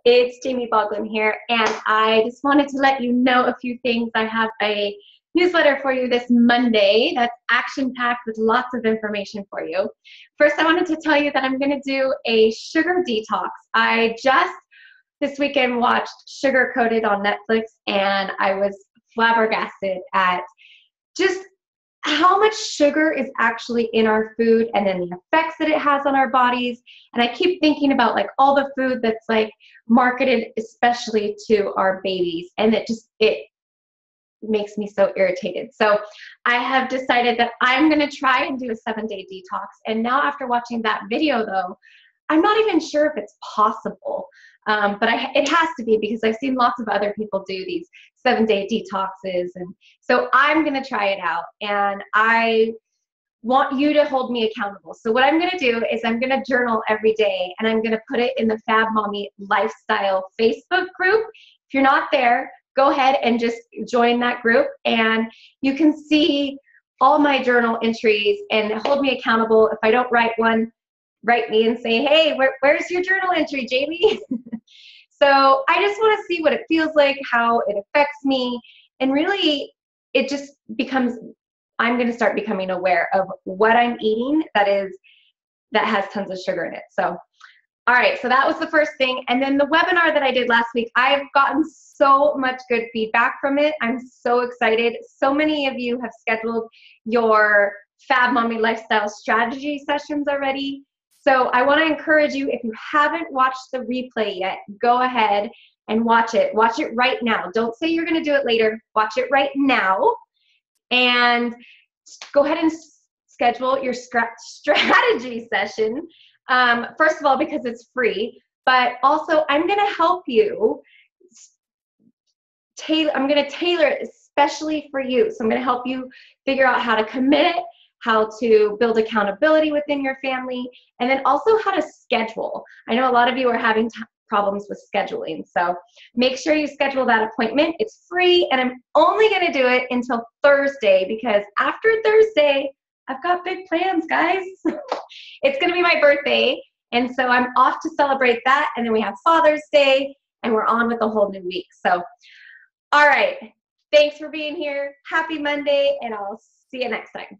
It's Jamie Boglin here, and I just wanted to let you know a few things. I have a newsletter for you this Monday that's action-packed with lots of information for you. First, I wanted to tell you that I'm going to do a sugar detox. I just this weekend watched Sugar Coated on Netflix, and I was flabbergasted at just how much sugar is actually in our food and then the effects that it has on our bodies. And I keep thinking about like all the food that's like marketed especially to our babies, and it makes me so irritated. So I have decided that I'm going to try and do a 7-day detox. And now after watching that video though, I'm not even sure if it's possible. But it has to be, because I've seen lots of other people do these 7-day detoxes. And so I'm going to try it out, and I want you to hold me accountable. So what I'm going to do is I'm going to journal every day, and I'm going to put it in the Fab Mommy Lifestyle Facebook group. If you're not there, go ahead and just join that group, and you can see all my journal entries and hold me accountable. If I don't write one, write me and say, hey, where's your journal entry, Jamie? So I just want to see what it feels like, how it affects me, and really it just becomes, I'm going to start becoming aware of what I'm eating that has tons of sugar in it. So, all right, so that was the first thing. And then the webinar that I did last week, I've gotten so much good feedback from it. I'm so excited. So many of you have scheduled your Fab Mommy Lifestyle Strategy sessions already. So I want to encourage you, if you haven't watched the replay yet, go ahead and watch it. Watch it right now. Don't say you're going to do it later. Watch it right now. And go ahead and schedule your strategy session. First of all, because it's free, but also I'm going to help you. I'm going to tailor it especially for you. So I'm going to help you figure out how to commit, how to build accountability within your family, and then also how to schedule. I know a lot of you are having problems with scheduling, so make sure you schedule that appointment. It's free, and I'm only going to do it until Thursday, because after Thursday, I've got big plans, guys. It's going to be my birthday, and so I'm off to celebrate that, and then we have Father's Day, and we're on with a whole new week. So, all right, thanks for being here. Happy Monday, and I'll see you next time.